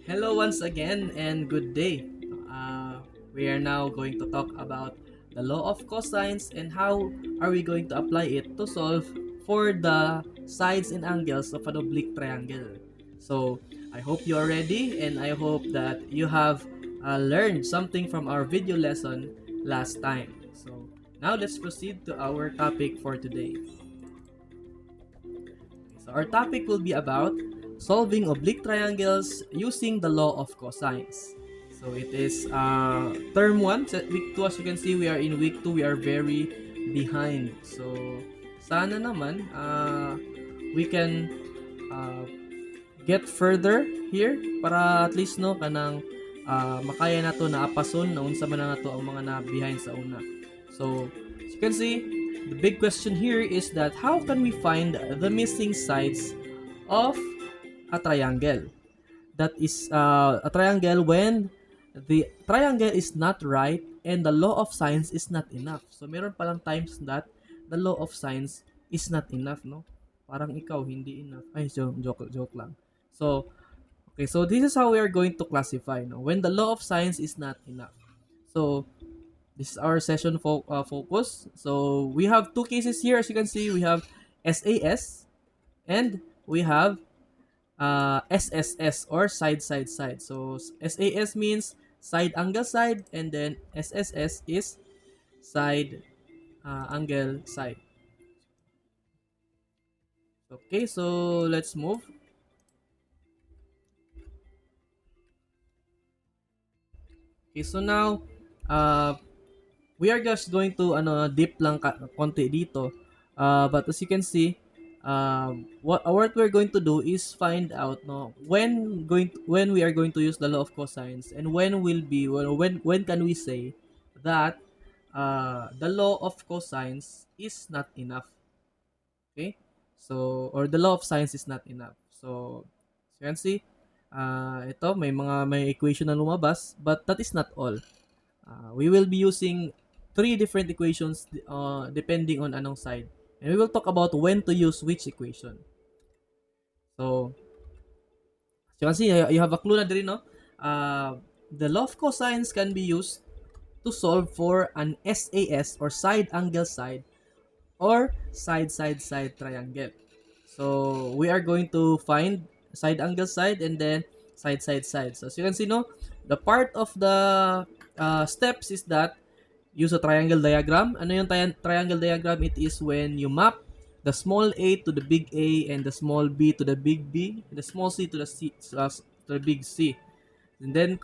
Hello once again and good day. We are now going to talk about the law of cosines and how are we going to apply it to solve for the sides and angles of an oblique triangle. So I hope you are ready and I hope that you have learned something from our video lesson last time. So now let's proceed to our topic for today. So our topic will be about solving oblique triangles using the law of cosines. So it is term 1, week 2. As you can see, we are in week 2. We are very behind. So sana naman we can uh, get further here para at least no kanang makaya na to na apason na unsa man na to ang mga na behind sa una. So as you can see, the big question here is that how can we find the missing sides of a triangle? That is a triangle when the triangle is not right and the law of sines is not enough. So meron palang times that the law of sines is not enough, no? Parang ikaw hindi enough. Ay, joke lang. So, okay, so this is how we are going to classify, no? When the law of sines is not enough. So, this is our session focus. So, we have two cases here. As you can see, we have SAS and we have SSS or side side side. So SAS means side angle side and then SSS is side angle side. Okay, so let's move. Okay, so now we are just going to deep lang konti dito. But as you can see, what we're going to do is find out no when we are going to use the law of cosines and when can we say that the law of cosines is not enough. Okay? So or the law of sines is not enough. So as you can see, ito may equation na lumabas but that is not all. We will be using three different equations depending on anong side. And we will talk about when to use which equation. So, as you can see, you have a clue na din, no? The law of cosines can be used to solve for an SAS or side angle side or side side side triangle. So, we are going to find side angle side and then side side side. So, as you can see, no? The part of the steps is that use a triangle diagram. Ano yung triangle diagram? It is when you map the small a to the big A and the small b to the big B, and the small c to the big C. And then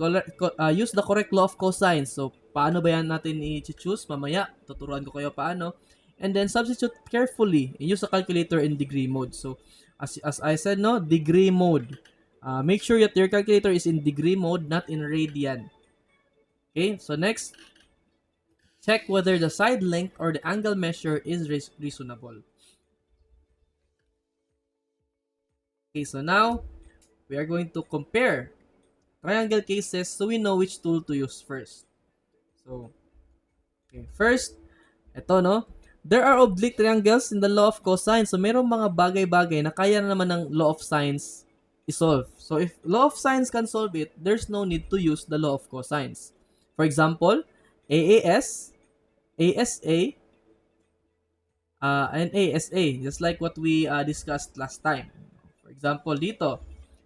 use the correct law of cosines. So paano ba yan natin i-choose? Mamaya tuturuan ko kayo paano. And then substitute carefully. Use a calculator in degree mode. So as I said, no, degree mode. Make sure that your calculator is in degree mode, not in radian. Okay, so next, check whether the side length or the angle measure is reasonable. Okay, so now we are going to compare triangle cases so we know which tool to use first. So, okay, first, ito no, there are oblique triangles in the law of cosine. So, merong mga bagay-bagay na kaya na naman ng law of sines i-solve. So, if law of sines can solve it, there's no need to use the law of cosines. For example, AAS, ASA, and ASA, just like what we discussed last time. For example, dito,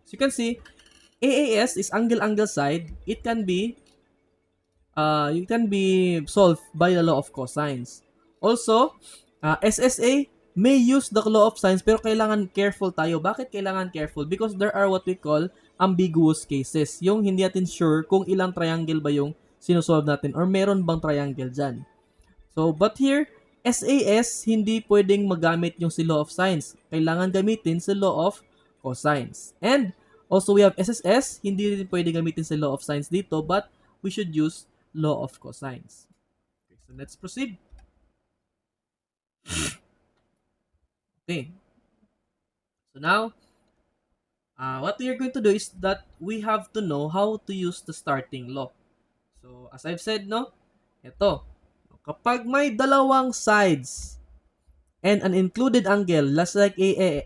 so you can see, AAS is angle-angle side. It can be solved by the law of cosines. Also, SSA may use the law of sines pero kailangan careful tayo. Bakit kailangan careful? Because there are what we call ambiguous cases. Yung hindi natin sure kung ilang triangle ba yung sinusolve natin or meron bang triangle dyan. So, but here, SAS, hindi pwedeng magamit yung si law of sines. Kailangan gamitin si law of cosines. And also we have SSS, hindi rin pwedeng gamitin si law of sines dito, but we should use law of cosines. Okay, so let's proceed. Okay. So now, what we are going to do is that we have to know how to use the starting law. So, as I've said, no, ito, kapag may dalawang sides and an included angle, just like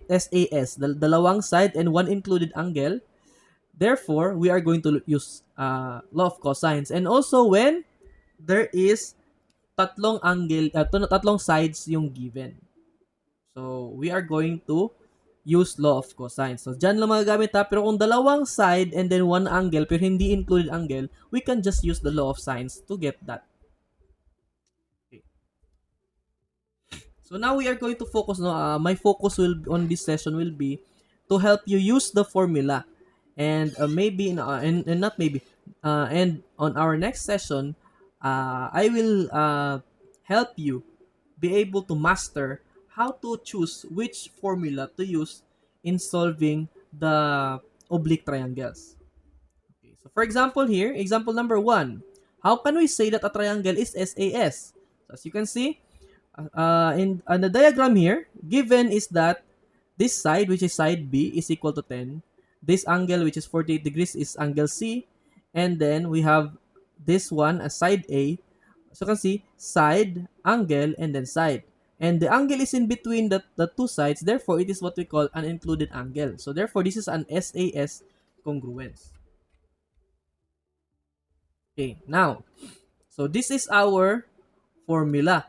SAS, dalawang side and one included angle, Therefore, we are going to use law of cosines. And also when there is tatlong sides yung given. So, we are going to use law of cosines. So, dyan lang magagamit ha. Pero kung dalawang side and then one angle pero hindi included angle, we can just use the law of sines to get that. Okay. So, now we are going to focus. No, my focus on this session will be to help you use the formula. And maybe, and not maybe, and on our next session, I will help you be able to master how to choose which formula to use in solving the oblique triangles. Okay, so for example here, example number 1, how can we say that a triangle is SAS? So as you can see, in on the diagram here, given is that this side, which is side B, is equal to 10. This angle, which is 48 degrees, is angle C. And then we have this one as side A. So you can see side, angle, and then side. And the angle is in between the two sides. Therefore, it is what we call an included angle. So therefore, this is an SAS congruence. Okay, now, so this is our formula.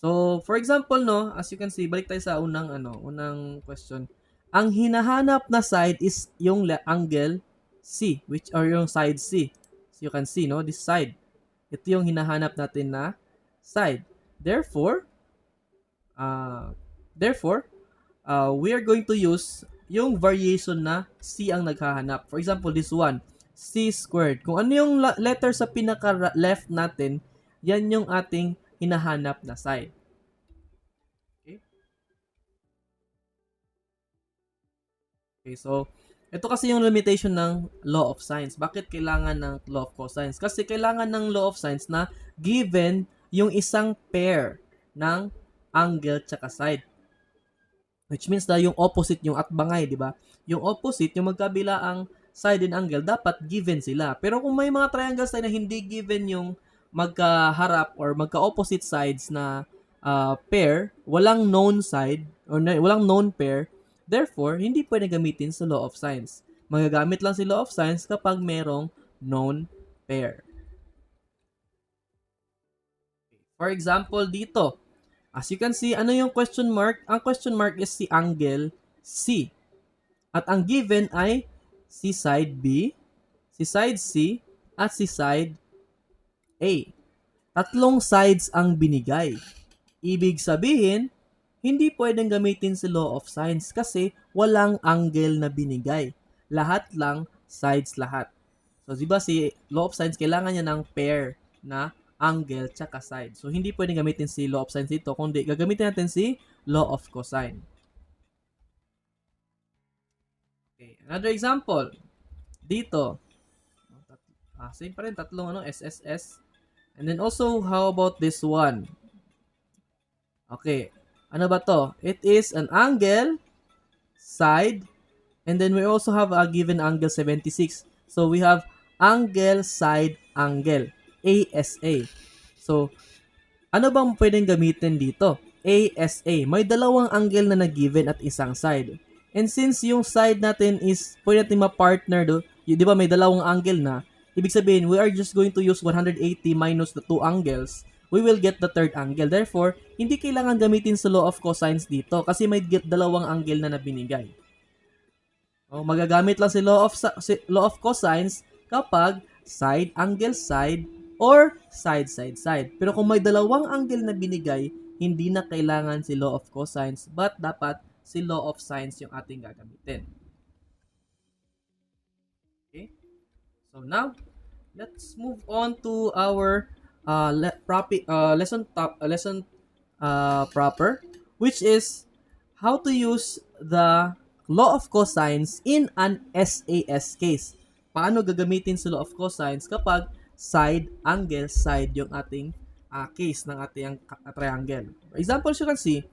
So, for example, no, as you can see, balik tayo sa unang question. Ang hinahanap na side is yung angle C, which or yung side C. So, you can see, no, this side. Ito yung hinahanap natin na side. Therefore, we are going to use yung variation na C ang naghahanap. For example, this one, C squared. Kung ano yung letter sa pinaka-left natin, yan yung ating hinahanap na side. Okay? Okay, so ito kasi yung limitation ng law of sines. Bakit kailangan ng law of cosines? Kasi kailangan ng law of sines na given yung isang pair ng angle tsaka side. Which means na yung opposite yung at bangay, di ba? Yung opposite, yung magkabila ang side and angle, dapat given sila. Pero kung may mga triangles tayo na hindi given yung magkaharap or magka-opposite sides na pair, walang known side or walang known pair, therefore, hindi pwede gamitin sa law of sines. Magagamit lang si law of sines kapag merong known pair. For example, dito, as you can see, ano yung question mark? Ang question mark is si angle C. At ang given ay si side B, si side C, at si side A. Tatlong sides ang binigay. Ibig sabihin, hindi pwedeng gamitin si law of sines kasi walang angle na binigay. Lahat lang, sides lahat. So, di ba si law of sines, kailangan niya ng pair na angle tsaka side. So, hindi pwedeng gamitin si law of sines dito, kundi gagamitin natin si law of cosine. Okay, another example. Dito, same pa rin, tatlong SSS. And then also, how about this one? Okay, ano ba to? It is an angle, side, and then we also have a given angle 76. So, we have angle, side, angle, ASA. So, ano bang pwedeng gamitin dito? ASA. May dalawang angle na nag-given at isang side. And since yung side natin is, pwede natin ma-partner di ba may dalawang angle na, ibig sabihin, we are just going to use 180 minus the two angles, we will get the third angle. Therefore, hindi kailangan gamitin sa law of cosines dito kasi may dalawang angle na nabinigay. Magagamit lang si law of cosines kapag side, angle, side, or side, side, side. Pero kung may dalawang angle na binigay, hindi na kailangan si law of cosines but dapat si law of sines yung ating gagamitin. Okay? So now, let's move on to our lesson proper, which is how to use the law of cosines in an SAS case. Paano gagamitin sa law of cosines kapag side, angle, side yung ating case ng ating triangle. For example, you can see,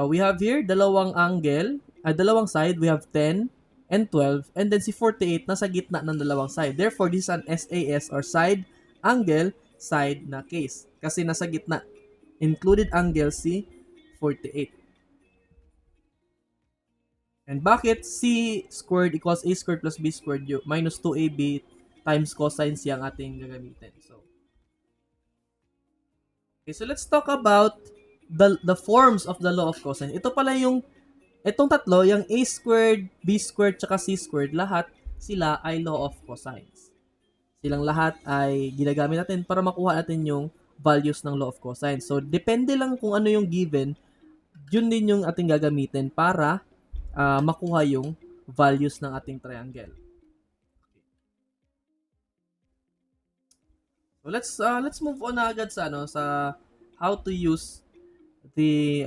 we have here dalawang angle, dalawang side, we have 10 and 12, and then si 48 nasa gitna ng dalawang side. Therefore, this is an SAS or side, angle, side na case. Kasi nasa gitna, included angle si 48. And bakit C squared equals A squared plus B squared minus 2AB times cosine C ang ating gagamitin. So let's talk about the forms of the law of cosine. Ito pala itong tatlo, yung A squared, B squared, tsaka C squared, lahat sila ay law of cosines. Silang lahat ay ginagamit natin para makuha natin yung values ng law of cosine. So, depende lang kung ano yung given, yun din yung ating gagamitin para makuha yung values ng ating triangle. So, let's move on na agad sa how to use the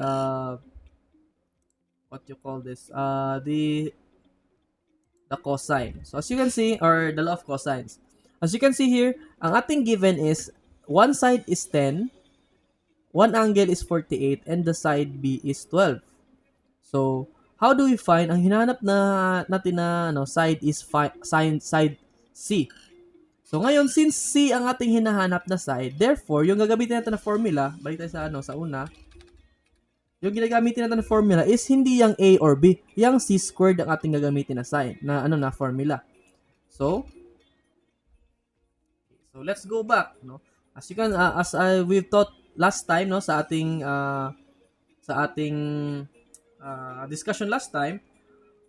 what you call this the cosine. So as you can see, or the law of cosines. As you can see here, ang ating given is one side is 10, one angle is 48, and the side B is 12. So, how do we find ang hinahanap natin na side is side C. So ngayon, since C ang ating hinahanap na side, therefore yung gagamitin natin na formula, balik tayo sa una, yung ginagamit natin na formula is hindi yung A or B, yung C squared ang ating gagamitin na sign, na formula. So let's go back, no? As you can we've taught last time, no, sa ating discussion last time,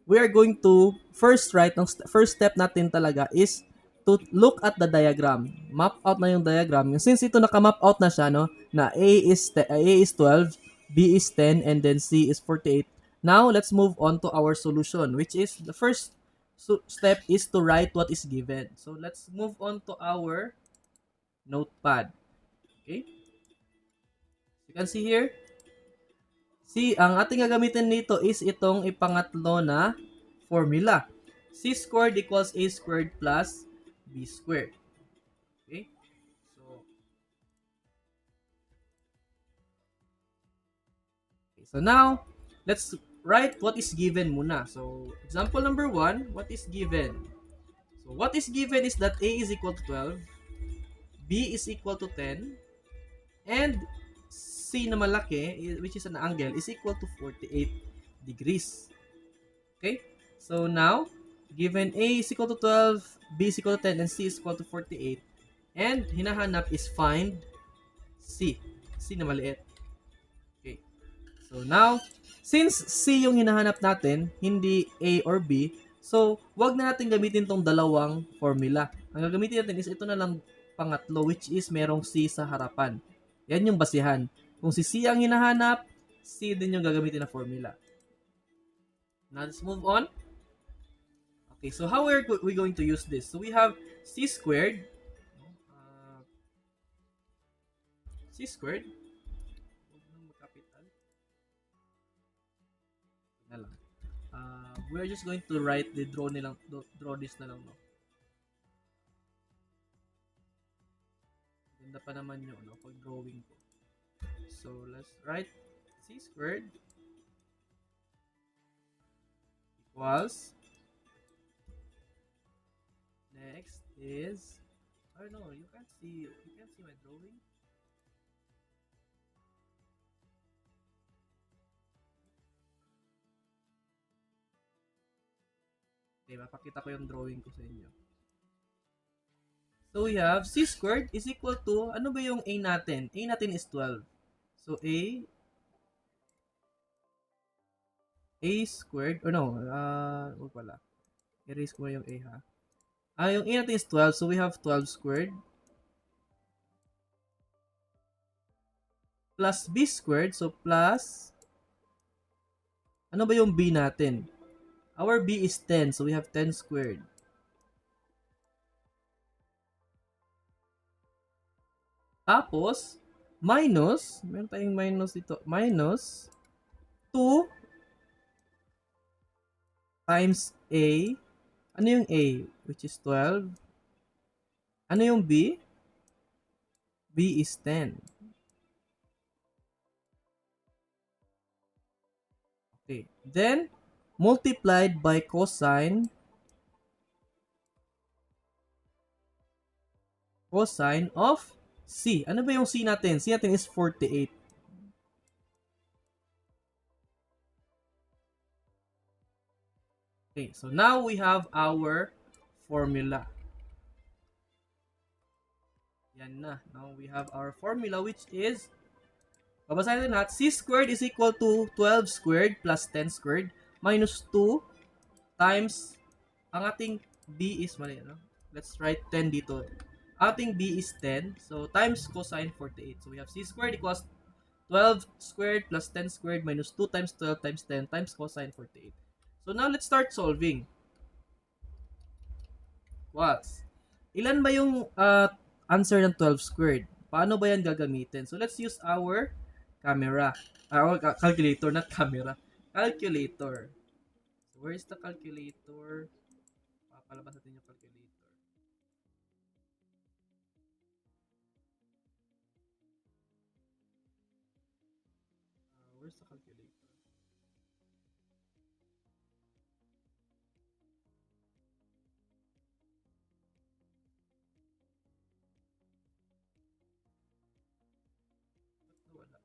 we are going to first step natin talaga is to look at the diagram. Map out na yung diagram. Since ito naka-map out na siya, no, na A is 12, B is 10, and then C is 48. Now, let's move on to our solution, which is the first step is to write what is given. So, let's move on to our notepad. Okay? You can see here. See, ang ating gagamitin nito is itong ipangatlo na formula. C squared equals A squared plus B squared. Okay? So now, let's write what is given muna. So, example number 1, what is given? So, what is given is that A is equal to 12, B is equal to 10, and C na malaki, which is an angle, is equal to 48 degrees. Okay? So now, given A is equal to 12, B is equal to 10, and C is equal to 48, and hinahanap is find C. C na maliit. Okay. So now, since C yung hinahanap natin, hindi A or B, so wag na natin gamitin tong dalawang formula. Ang gagamitin natin is ito na lang pangatlo, which is merong C sa harapan. Yan yung basihan. Kung si C ang hinahanap, C din yung gagamitin na formula. Now, let's move on. Okay, so how are we going to use this? So we have C squared. C squared. We're just going to write the draw this na lang, no? Ganda pa naman yun, no? Pag drawing ko. So, let's write C squared equals, next is, oh no, you can't see my drawing. Okay, mapakita ko yung drawing ko sa inyo. So we have C squared is equal to, ano ba yung A natin? A natin is 12. So A squared, or no, wag pala. Erase ko yung A, ha. Yung A natin is 12, so we have 12 squared plus B squared, so plus, ano ba yung B natin? Our B is 10, so we have 10 squared. Tapos, minus, meron tayong minus dito, minus 2 times A. Ano yung A? Which is 12. Ano yung B? B is 10. Okay. Then, multiplied by cosine of C. Ano ba yung C natin? C natin is 48. 48. 48 Okay, so now we have our formula. Yan na. Now we have our formula which is, babasahin natin lahat, c squared is equal to 12 squared plus 10 squared minus 2 times, ang ating b is, mali, no? Let's write 10 dito. Ating b is 10, so times cosine 48. So we have c squared equals 12 squared plus 10 squared minus 2 times 12 times 10 times cosine 48. So now let's start solving. What? Ilan ba yung answer ng 12 squared? Paano ba yan gagamitin? So let's use our camera. Our calculator, not camera. Calculator. So where is the calculator? Papalabas natin yung calculator. Where's the calculator? Wala.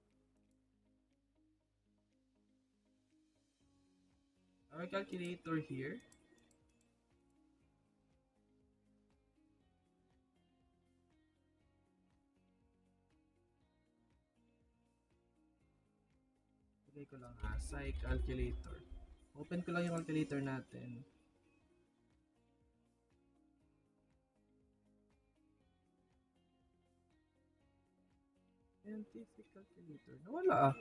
Our calculator here. Ilagay ko lang asay calculator. Open ko lang yung calculator natin. Scientific calculator. Nawala ah.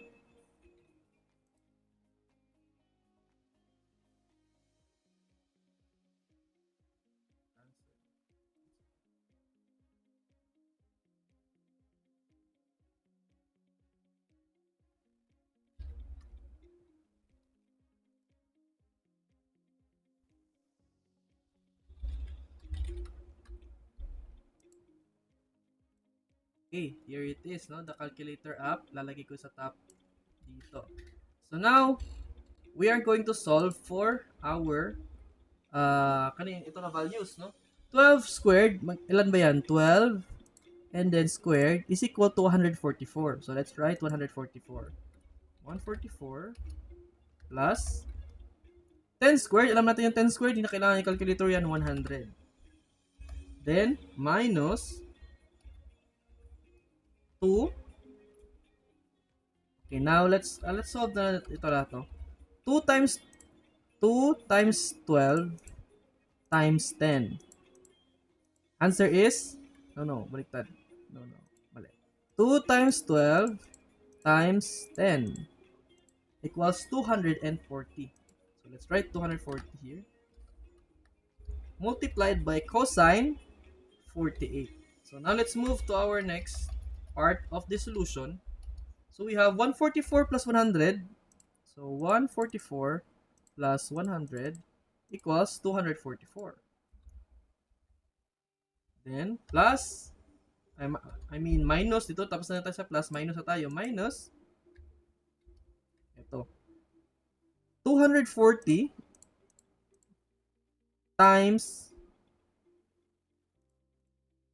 Okay, here it is, no? The calculator app. Lalagay ko sa top dito. So now, we are going to solve for our ito na values, no? 12 squared, ilan ba yan? 12 and then squared is equal to 144. So let's write 144. 144 plus 10 squared. Alam natin yung 10 squared, hindi na kailangan yung calculator yan, 100. Then, minus 2. Okay, now let's solve na ito lahat, no? 2 times 12 times 10. Answer is, no, baliktad. No, mali. 2 times 12 times 10 equals 240. So let's write 240 here. Multiplied by cosine 48. So now let's move to our next part of the solution. So we have 144 plus 100. So 144 plus 100 equals 244. Then plus, minus dito, tapos na tayo sa plus, minus na tayo, minus, ito, 240 times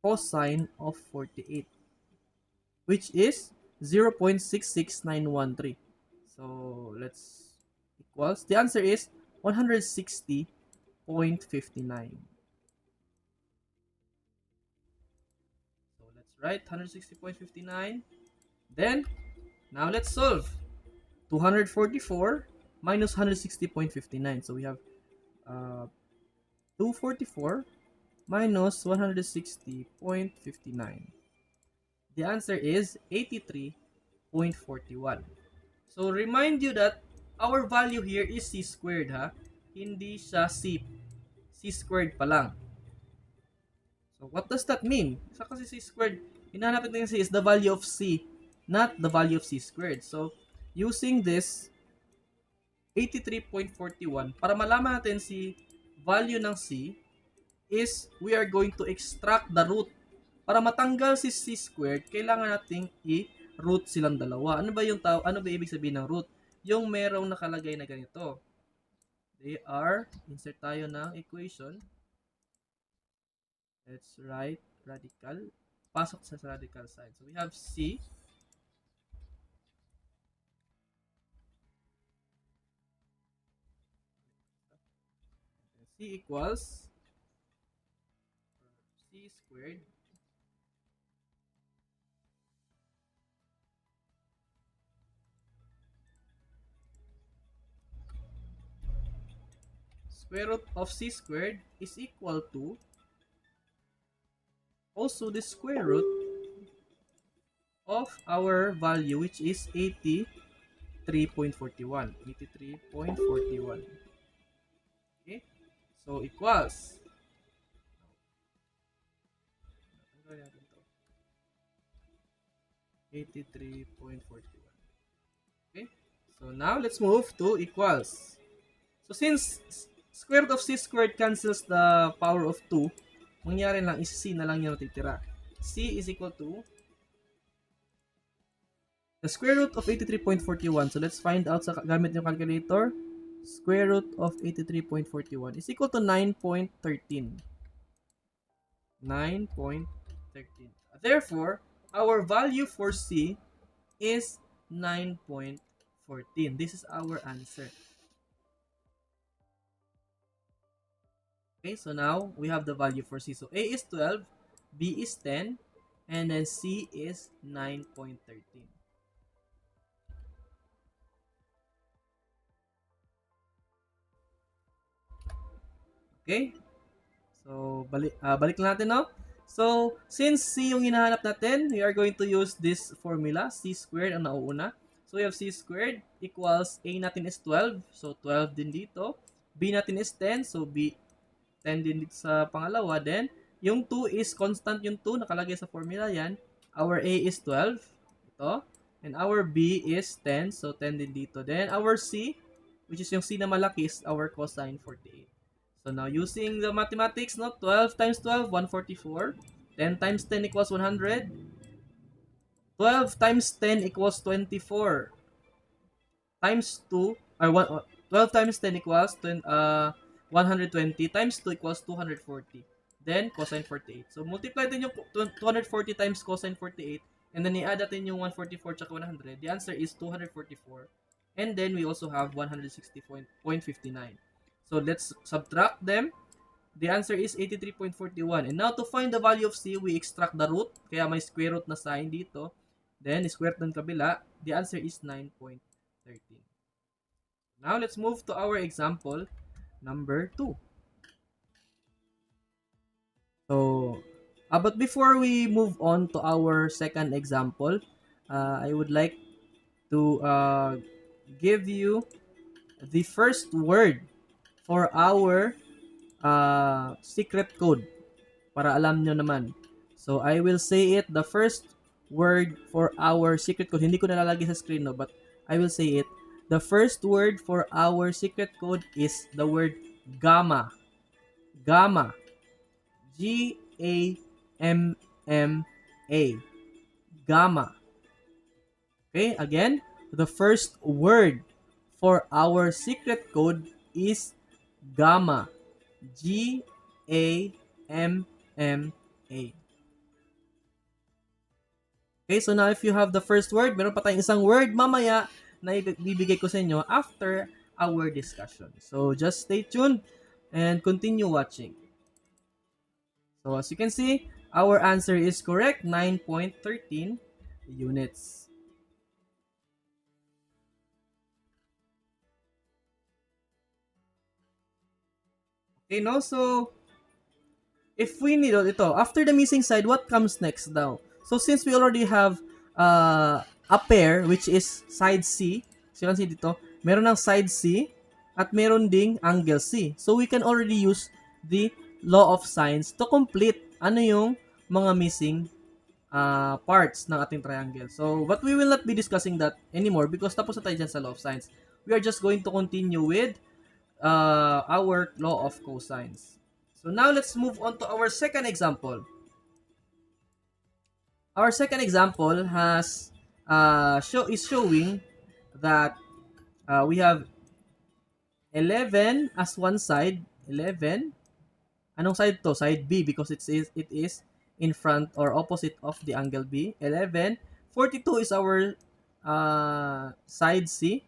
cosine of 48, which is 0.66913. So let's equals, the answer is 160.59. So let's write 160.59. Then, now let's solve. 244 minus 160.59. So we have 244 minus 160.59. The answer is 83.41. So remind you that our value here is c squared, ha? Hindi siya c squared pa lang. So what does that mean? Isa kasi c squared, hinahanap natin kasi is the value of c, not the value of c squared. So using this 83.41, para malaman natin si value ng c, is we are going to extract the root. Para matanggal si c squared, kailangan nating i-root silang dalawa. Ano ba ibig sabihin ng root? Yung merong nakalagay na ganito. They are, insert tayo ng equation. Let's write radical. Pasok sa radical side. So we have c C equals C squared square root of C squared is equal to also the square root of our value, which is 83.41. 83.41. Okay? So, equals. 83.41. Okay? So, now let's move to equals. So, since square root of C squared cancels the power of 2, mangyari lang is C na lang yung natitira. C is equal to the square root of 83.41. So, let's find out sa gamit yung calculator. Square root of 83.41 is equal to 9.13. 9.13. Therefore, our value for C is 9.14. This is our answer. Okay, so now we have the value for C. So A is 12, B is 10, and then C is 9.13. Okay? So, balik lang natin, no? So, since C yung hinahanap natin, we are going to use this formula. C squared ang nauuna. So, we have C squared equals A natin is 12. So, 12 din dito. B natin is 10. So, B 10 din dito sa pangalawa. Then, yung 2 is constant yung 2. Nakalagay sa formula yan. Our A is 12. Ito. And our B is 10. So, 10 din dito. Then, our C, which is yung C na malaki, is our cosine 48. So now using the mathematics, no, 12 times 12, 144. 10 times 10 equals 100. 12 times 10 equals 24. Times 2, or 12 times 10 equals 120. Times 2 equals 240. Then cosine 48. So multiply din yung 240 times cosine 48. And then i-add natin yung 144 tsaka 100. The answer is 244. And then we also have 160.59. So let's subtract them. The answer is 83.41. And now to find the value of C, we extract the root. Kaya may square root na sign dito. Then square root ng kabila. The answer is 9.13. Now let's move to our example number 2. So, but before we move on to our second example, I would like to give you the first word for our secret code para alam nyo naman. So, I will say it, the first word for our secret code. Hindi ko nalalagay sa screen, no, but I will say it. The first word for our secret code is the word gamma. Gamma. G-A-M-M-A. Gamma. Okay, again, the first word for our secret code is gamma. G-A-M-M-A. Okay, so now if you have the first word, meron pa tayong isang word mamaya na ibibigay ko sa inyo after our discussion. So just stay tuned and continue watching. So as you can see, our answer is correct, 9.13 units. Okay, no? So, if we need ito, after the missing side, what comes next daw? So, since we already have a pair, which is side C, so you can see dito, meron ng side C, at meron ding angle C. So, we can already use the law of sines to complete ano yung mga missing parts ng ating triangle. So, but we will not be discussing that anymore because tapos na tayo dyan sa law of sines. We are just going to continue with our law of cosines. So now let's move on to our second example. Our second example has is showing that we have 11 as one side. 11. Anong side to? Side B because it is in front or opposite of the angle B. 11. 42 is our side C.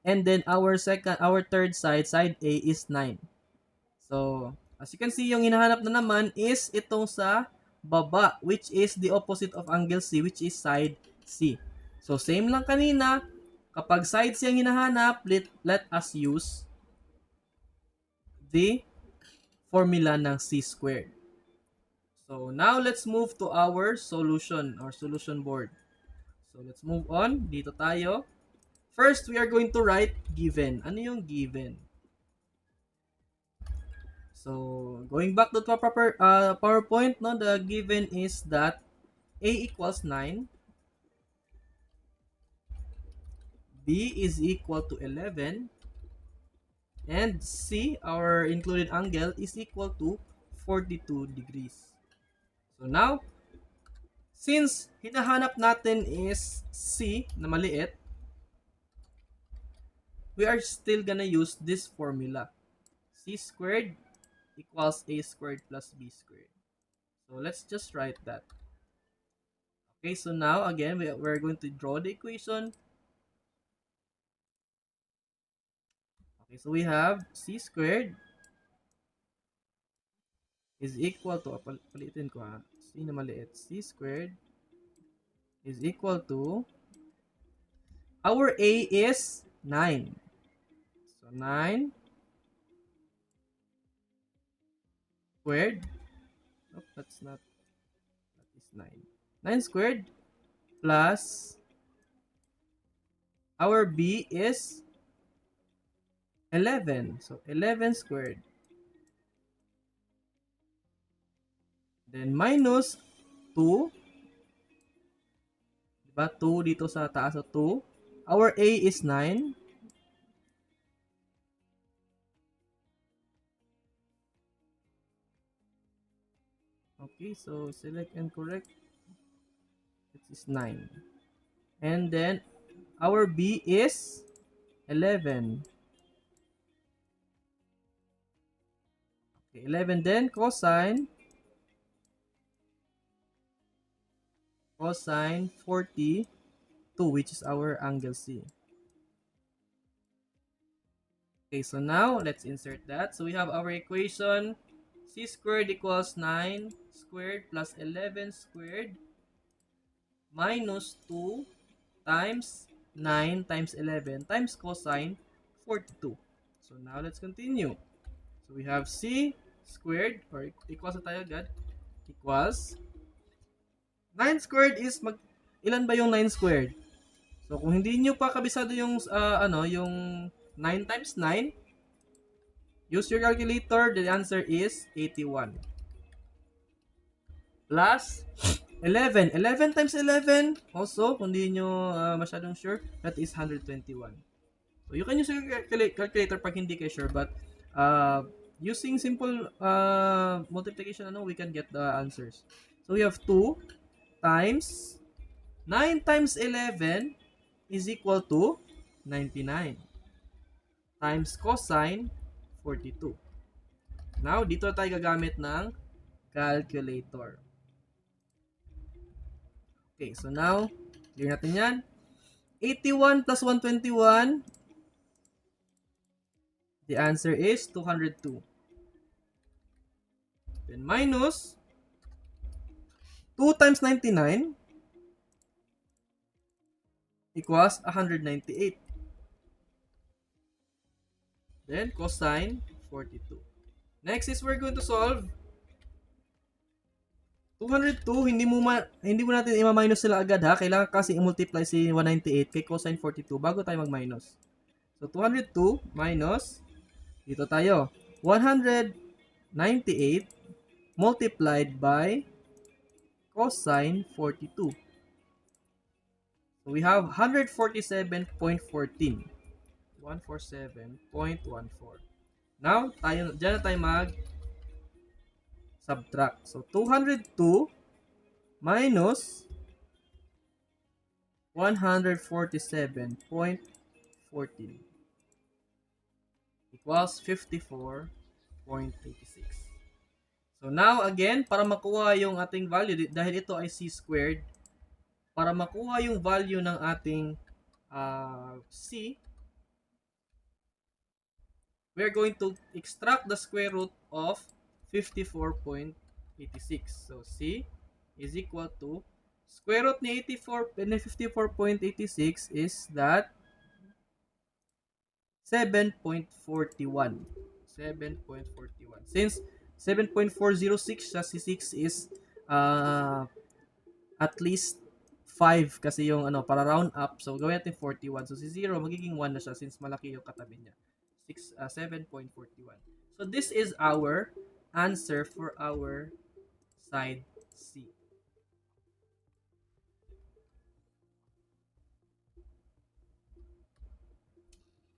And then our third side, side A, is 9. So, as you can see, yung hinahanap na naman is itong sa baba, which is the opposite of angle C, which is side C. So, same lang kanina. Kapag side C ang hinahanap, let us use the formula ng C squared. So, now let's move to our solution or solution board. So, let's move on. Dito tayo. First, we are going to write given. Ano yung given? So, going back to proper PowerPoint, no, the given is that A equals 9, B is equal to 11, and C, our included angle, is equal to 42 degrees. So now, since hinahanap natin is C na maliit, we are still gonna use this formula. C squared equals A squared plus B squared. So let's just write that. Okay, so now again, we're going to draw the equation. Okay, so we have C squared is equal to, palitin ko ha, C na maliit, C squared is equal to, our A is 9. So 9 squared, nope, that's not, that is 9. 9 squared plus, our B is 11. So 11 squared. Then minus 2. Diba? 2 dito sa taas. So 2. Our A is 9. Okay, so select and correct. It is 9. And then our B is 11. Okay, 11 then cosine 42, which is our angle C. Okay, so now let's insert that. So we have our equation, C squared equals 9 squared plus 11 squared minus 2 times 9 times 11 times cosine 42. So now let's continue. So we have C squared, or equals na tayo agad, equals 9 squared is ilan ba yung 9 squared? So kung hindi niyo pa kabisado yung yung 9 times 9, use your calculator. The answer is 81. Plus 11. 11 times 11, also, kung hindi nyo masyadong sure, that is 121. So you can use your calculator pag hindi kayo sure, but using simple multiplication, we can get the answers. So we have 2 times 9 times 11 is equal to 99 times cosine 42. Now, dito tayo gagamit ng calculator. Okay, so now, clear natin yan. 81 plus 121, the answer is 202. Then minus 2 times 99 equals 198. Then cosine 42. Next is we're going to solve 202. Hindi mo natin i-minus sila agad ha. Kailangan kasi i-multiply si 198 kay cosine 42 bago tayo mag-minus. So 202 minus, dito tayo, 198 multiplied by cosine 42. So we have 147.14. 147.14. Now, dyan na tayo mag-subtract. So, 202 minus 147.14 equals 54.86. So, now, again, para makuha yung ating value, dahil ito ay C squared, para makuha yung value ng ating C, we're going to extract the square root of 54.86. So C is equal to square root ni 84 and 54.86 is that 7.41. 7.41. Since 7.406 siya, si 6 is uh, at least 5 kasi yung ano, para round up. So, gawin natin 41. So, si 0, magiging 1 na siya since malaki yung katabi niya. 7.41. So, this is our answer for our side C.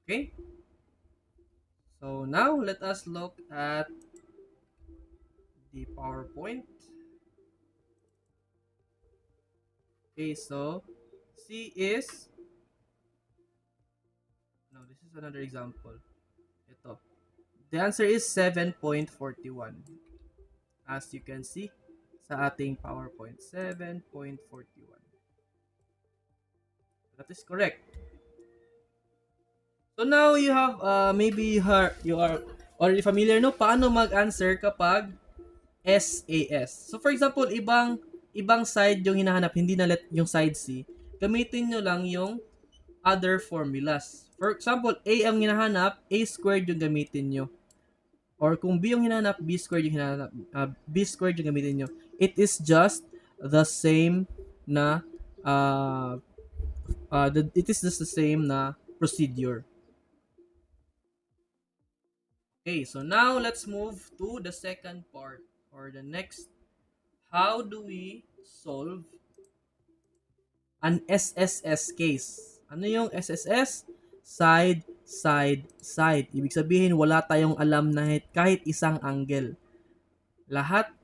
Okay? So, now let us look at the PowerPoint. Okay, so C is, no, this is another example. Ito. The answer is 7.41. As you can see sa ating PowerPoint, 7.41. That is correct. So now you have, maybe you are already familiar, no? Paano mag-answer kapag SAS. So for example, ibang side yung hinahanap, hindi na let yung side C. Gamitin nyo lang yung other formulas. For example, A ang hinahanap, A squared yung gamitin nyo. Or kung B yung hinahanap, B squared yung hinahanap, B squared yung gamitin nyo. It is just the same na it is just the same na procedure. Okay, so now let's move to the second part or the next. How do we solve an SSS case? Ano yung SSS? Side, side, side. Ibig sabihin, wala tayong alam na kahit isang angle. Lahat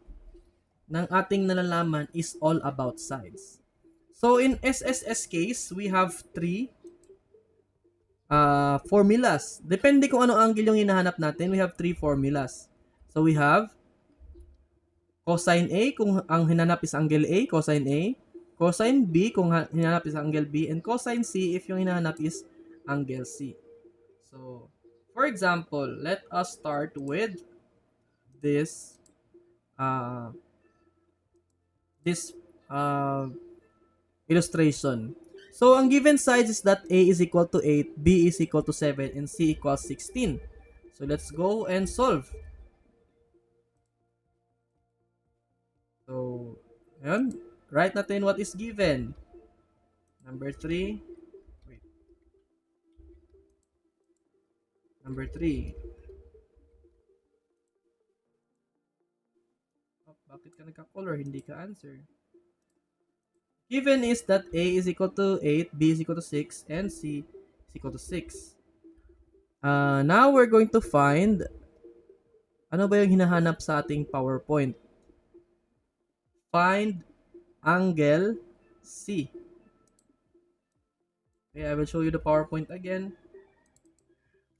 ng ating nalalaman is all about sides. So in SSS case, we have three formulas. Depende kung anong angle yung hinahanap natin, we have three formulas. So we have cosine A kung ang hinanap is angle A, cosine A. Cosine B kung hinanap is angle B. And cosine C if yung hinahanap is angle C. So, for example, let us start with this uh, this uh, illustration. So, ang given sides is that A is equal to 8, B is equal to 7, and C equals 16. So, let's go and solve. So, ayan. Write natin what is given. Number 3. Wait. Number 3. Oh, bakit ka nagka-color? Hindi ka answer. Given is that A is equal to 8, B is equal to 6, and C is equal to 6. Now we're going to find ano ba yung hinahanap sa ating PowerPoint. Find angle C. Okay, I will show you the PowerPoint again.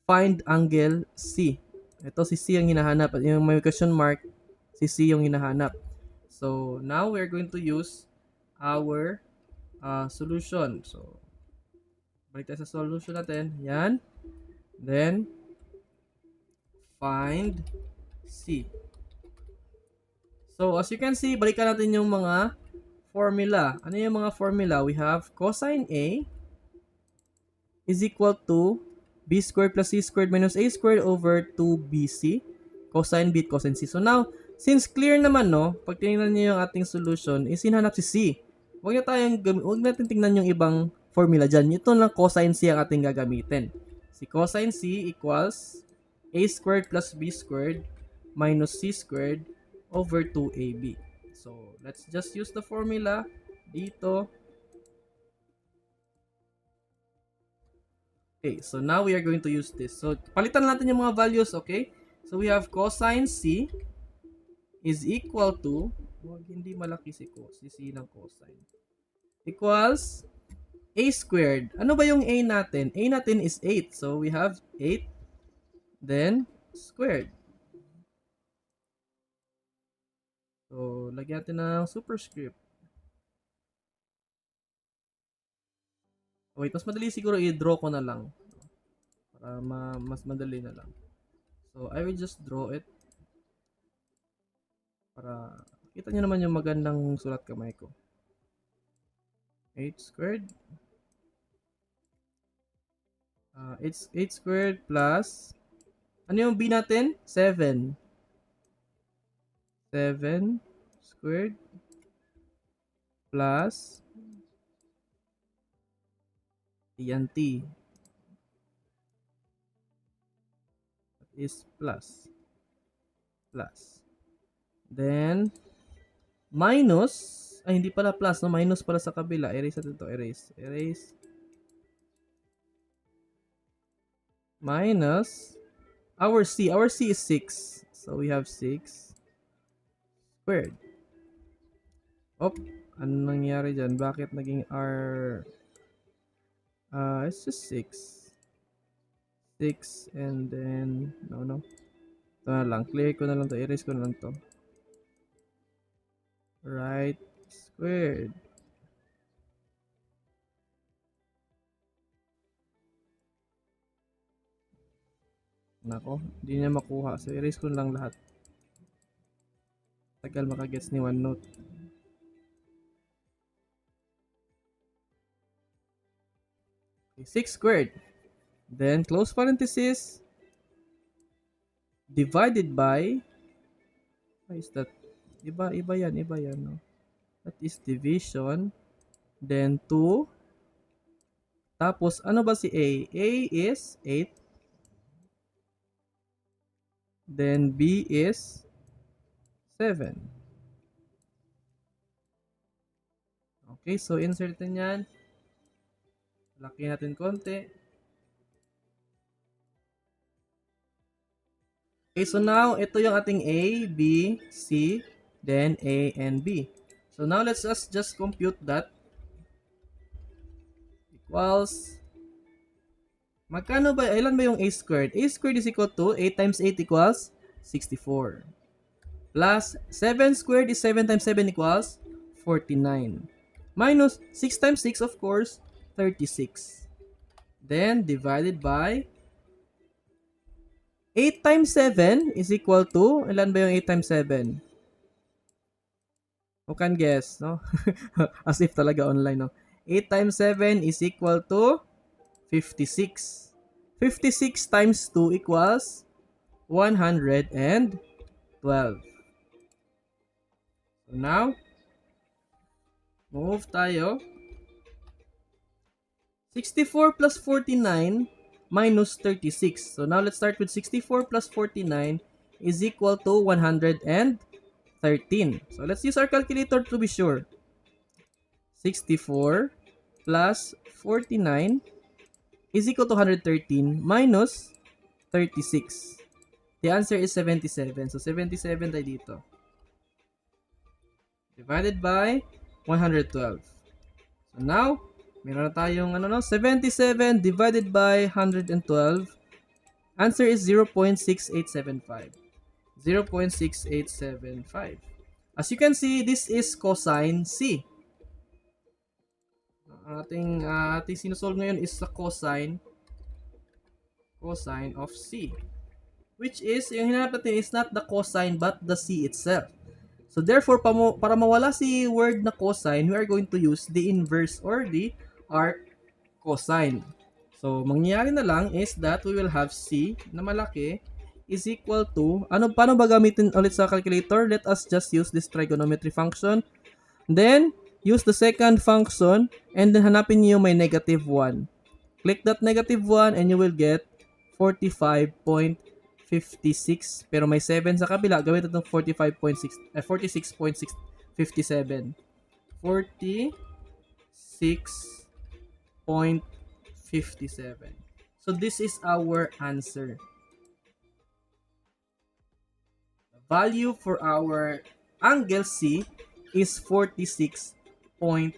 Find angle C. Ito si C ang hinahanap. At yung may question mark, si C yung hinahanap. So, now we're going to use our solution. So, balik tayo sa solution natin. Yan. Then, find C. So, as you can see, balikan natin yung mga formula. Ano yung mga formula? We have cosine A is equal to B squared plus C squared minus A squared over 2BC. Cosine B, cosine C. So now, since clear naman, no, pag tinignan niyo yung ating solution, is hinanap si C. Huwag natin tingnan yung ibang formula dyan. Ito lang cosine C ang ating gagamitin. Si cosine C equals A squared plus B squared minus C squared over 2AB. So, let's just use the formula dito. Okay, so now we are going to use this. So, palitan natin yung mga values, okay? So, we have cosine C is equal to, hindi malaki si C ng cosine, equals A squared. Ano ba yung A natin? A natin is 8. So, we have 8, then squared. So, lagyan natin ng superscript. Wait, mas madali siguro i-draw ko na lang. Para mas madali na lang. So, I will just draw it para kita nyo naman yung magandang sulat kamay ko. 8 squared. 8 squared plus, ano yung b natin? 7. 7 squared plus t and t is plus. Then, minus, ay hindi pala plus, no? Minus pala sa kabila. Erase natin to. Erase. Minus, our c is 6. So, we have 6 squared. Ano nangyari dyan? Bakit naging r? It's just 6. 6 and then, no. Ito na lang. Clear ko na lang to. Erase ko na lang to. Right squared. Nako, hindi niya makuha. So, erase ko lang lahat. Tagal makagets ni OneNote. Okay, 6 squared. Then, close parenthesis. Divided by, what is that? Iba yan, no? That is division. Then, 2. Tapos, ano ba si A? A is 8. Then, B is 7. Okay, so insert natin yan. Laki natin konti. Okay, so now, ito yung ating A, B, C, then A and B. So now, let's just compute that. Equals, magkano ba, ilan ba yung A squared? A squared is equal to 8 times 8 equals 64. Plus 7 squared is 7 times 7 equals 49. Minus 6 times 6, of course, 36. Then divided by 8 times 7 is equal to, ilan ba yung 8 times 7? Who can guess, no? As if talaga online, no? 8 times 7 is equal to 56. 56 times 2 equals 112. So now, move tayo. 64 plus 49 minus 36. So now let's start with 64 plus 49 is equal to 113. So let's use our calculator to be sure. 64 plus 49 is equal to 113 minus 36. The answer is 77. So 77 tayo dito. Divided by 112. So now, meron na tayong 77 divided by 112. Answer is 0.6875. 0.6875. As you can see, this is cosine C. Ating sinusolve ngayon is sa cosine of C. Which is, yung hinanap natin is not the cosine but the C itself. So therefore, para mawala si word na cosine, we are going to use the inverse or the arc cosine. So, mangyayari na lang is that we will have C na malaki is equal to, paano ba gamitin ulit sa calculator? Let us just use this trigonometry function. Then, use the second function and then hanapin niyo may negative 1. Click that negative 1 and you will get 45.56. Pero may 7 sa kabila. Gawin itong 46.57. 46.57. So this is our answer. The value for our angle C is 46.57.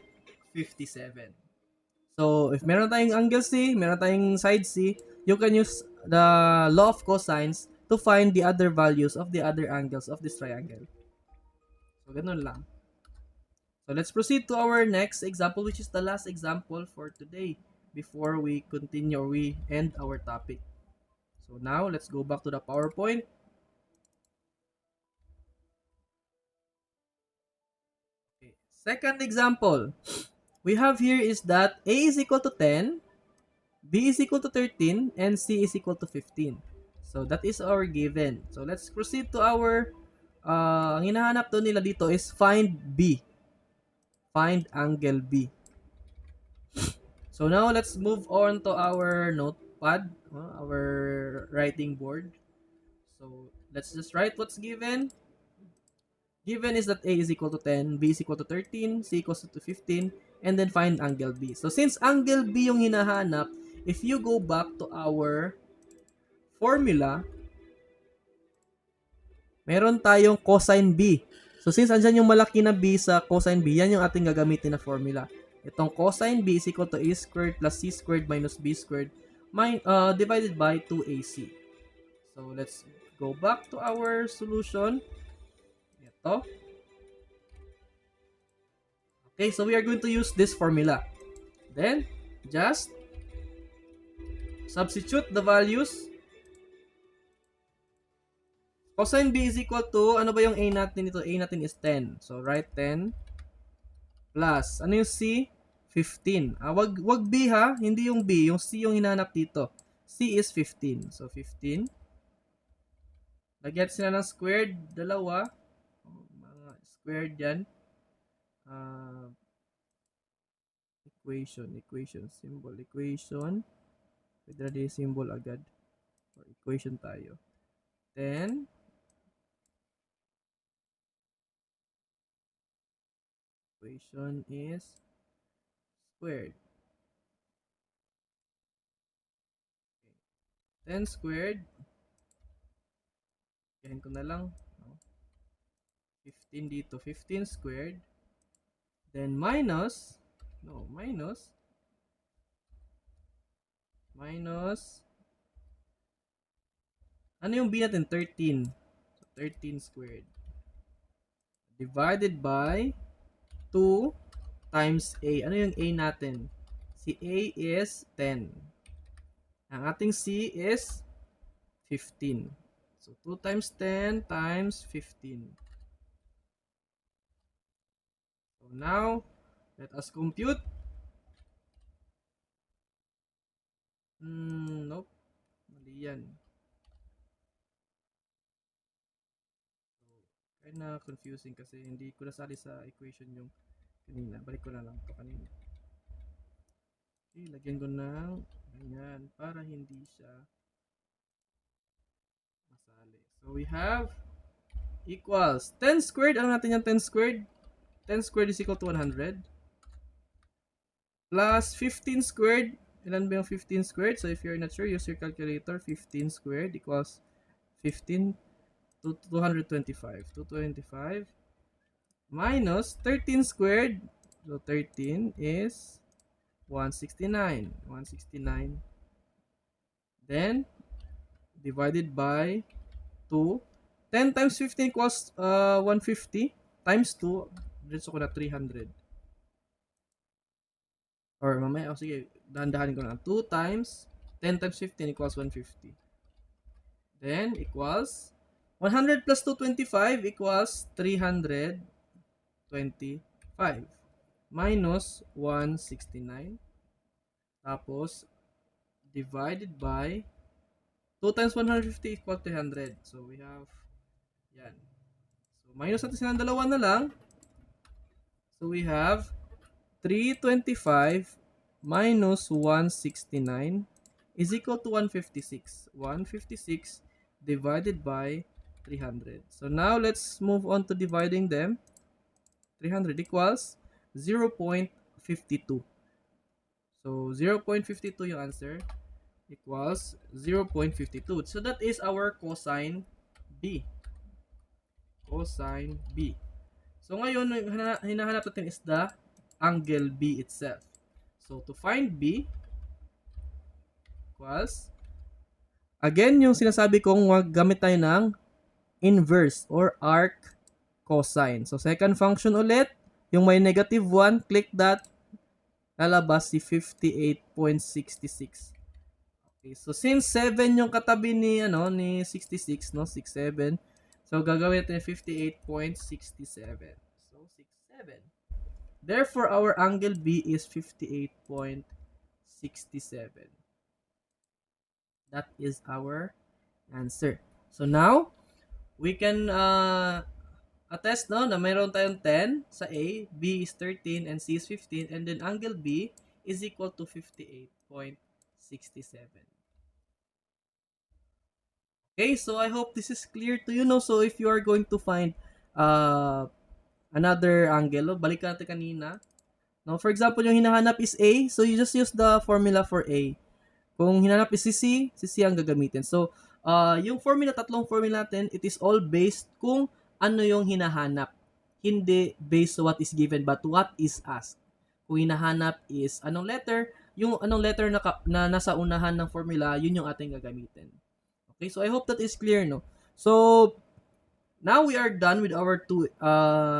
So, if meron tayong angle C, meron tayong side C, you can use the law of cosines to find the other values of the other angles of this triangle. So, ganun lang. So, let's proceed to our next example, which is the last example for today before we continue or we end our topic. So now, let's go back to the PowerPoint. Okay. Second example, we have here is that A is equal to 10, B is equal to 13, and C is equal to 15. So that is our given. So let's proceed to our, ang hinahanap to nila dito is find B. Find angle B. So now let's move on to our notepad, our writing board. So let's just write what's given. Given is that A is equal to 10, B is equal to 13, C equals to 15, and then find angle B. So since angle B yung hinahanap, if you go back to our formula, meron tayong cosine B. So since andyan yung malaki na B sa cosine B, yan yung ating gagamitin na formula. Itong cosine B is equal to A squared plus C squared minus B squared divided by 2AC. So let's go back to our solution. Ito. Okay, so we are going to use this formula. Then, just substitute the values. Cosine B is equal to, ano ba yung A natin dito? A natin is 10. So, write 10 plus, ano yung C? 15. Wag B ha, hindi yung B, yung C yung hinahanap dito. C is 15. So, 15. Lagyan sila ng squared, dalawa. Mga squared yan. Equation, symbol, equation. Pwede na din symbol agad. Or equation tayo. Then, equation is squared. Okay. 10 squared. Kahin ko na lang. 15 dito. 15 squared. Then minus. Ano yung B natin? 13. So, 13 squared. Divided by 2 times A. Ano yung A natin? Si A is 10. Ang ating C is 15. So, 2 times 10 times 15. So, now, let us compute. Nope. Mali yan. So, na confusing kasi hindi ko nasali sa equation yung kanina. Balik ko na lang ito kanina. Okay, lagyan ko ng ganyan para hindi siya masali. So, we have equals 10 squared. Ano natin yung 10 squared? 10 squared is equal to 100. Plus 15 squared. Ilan ba yung 15 squared? So, if you're not sure, use your calculator. 15 squared equals 15 to 225. 225 minus 13 squared. So, 13 is 169. 169. Then, divided by 2. 10 times 15 equals 150 times 2. Diretso ko na 300. Or mamaya, sige, dahan-dahanin ko na. 2 times 10 times 15 equals 150. Then, equals 100 plus 225 equals 325 minus 169. Tapos, divided by 2 times 150 equals 300. So, we have yan. So, minus natin silang dalawa na lang. So, we have 325 minus 169 is equal to 156. 156 divided by 300. So now let's move on to dividing them. 300 equals 0.52. So 0.52 yung answer equals 0.52. So that is our cosine B. Cosine B. So ngayon, hinahanap natin is the angle B itself. So to find B equals, again, yung sinasabi kong gamit tayo ng inverse or arc cosine. So second function ulit, yung may negative 1, click that, lalabas si 58.66. Okay, so since 7 yung katabi ni ni 66, no? 67. So gagawin natin 58.67. So 67. Therefore our angle B is 58.67. That is our answer. So now we can attest no na mayroon tayong 10 sa A, B is 13 and C is 15, and then angle B is equal to 58.67. Okay, so I hope this is clear to you, no? So if you are going to find uh, another angle, no? Balikan natin kanina. No? For example, yung hinahanap is A, so you just use the formula for A. Kung hinanap is si C ang gagamitin. So, yung formula, tatlong formula natin, it is all based kung ano yung hinahanap. Hindi based on what is given, but what is asked. Kung hinahanap is anong letter, yung anong letter na nasa unahan ng formula, yun yung ating gagamitin. Okay, so I hope that is clear, no? So, now we are done with our two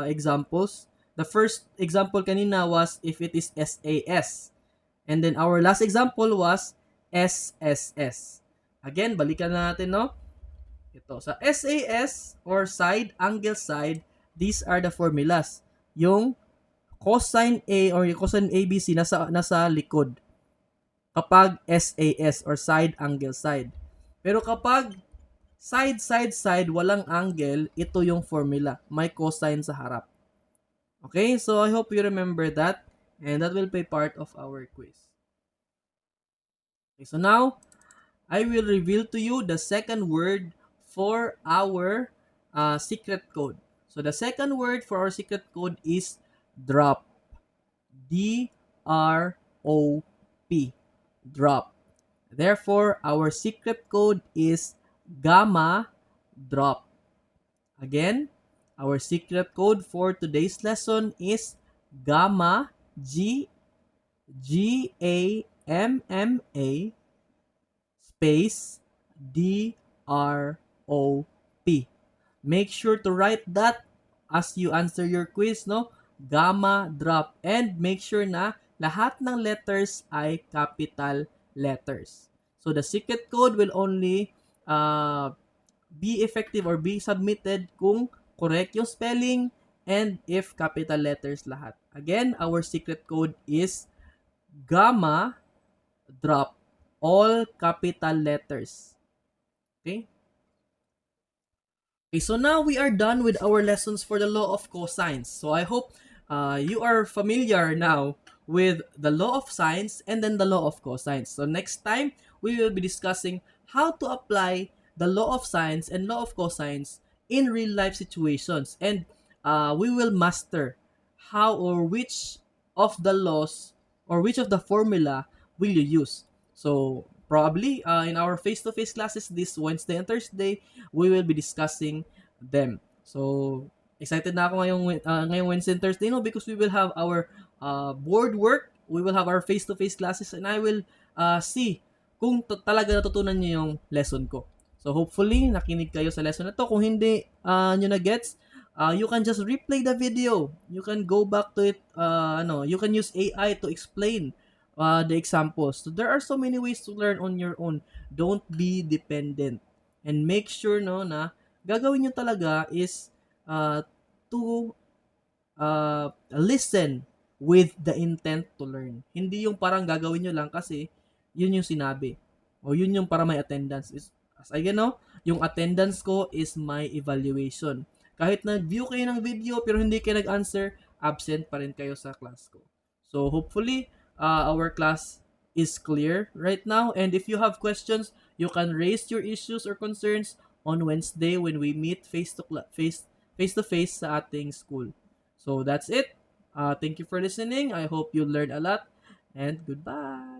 examples. The first example kanina was if it is SAS. And then our last example was SSS. Again, balikan na natin, no? Ito. Sa SAS or side, angle side, these are the formulas. Yung cosine A or yung cosine ABC nasa likod. Kapag SAS or side, angle side. Pero kapag side, side, side, walang angle, ito yung formula. May cosine sa harap. Okay? So, I hope you remember that. And that will be part of our quiz. Okay, so now, I will reveal to you the second word for our secret code. So, the second word for our secret code is drop. D-R-O-P. Drop. Therefore, our secret code is gamma drop. Again, our secret code for today's lesson is gamma, Gamma space D-R-O-P. Make sure to write that as you answer your quiz, no? Gamma drop. And make sure na lahat ng letters ay capital letters. So the secret code will only be effective or be submitted kung correct yung spelling and if capital letters lahat. Again, our secret code is gamma drop. All capital letters. Okay? Okay, so now we are done with our lessons for the law of cosines. So I hope you are familiar now with the law of sines and then the law of cosines. So next time, we will be discussing how to apply the law of sines and law of cosines in real life situations. And we will master how or which of the laws or which of the formula will you use. So probably in our face-to-face classes this Wednesday and Thursday, we will be discussing them. So, excited na ako ngayong Wednesday and Thursday, no? Because we will have our board work, we will have our face-to-face classes, and I will see kung talaga natutunan niyo yung lesson ko. So, hopefully, nakinig kayo sa lesson na to. Kung hindi nyo na-gets, you can just replay the video. You can go back to it, you can use AI to explain the examples. So there are so many ways to learn on your own. Don't be dependent. And make sure no na gagawin nyo talaga is to listen with the intent to learn. Hindi yung parang gagawin nyo lang kasi yun yung sinabi. O yun yung para may attendance. As I know, yung attendance ko is my evaluation. Kahit nag-view kayo ng video pero hindi kayo nag-answer, absent pa rin kayo sa class ko. So hopefully, our class is clear right now. And if you have questions, you can raise your issues or concerns on Wednesday when we meet face to face sa ating school. So that's it. Thank you for listening. I hope you learned a lot and goodbye.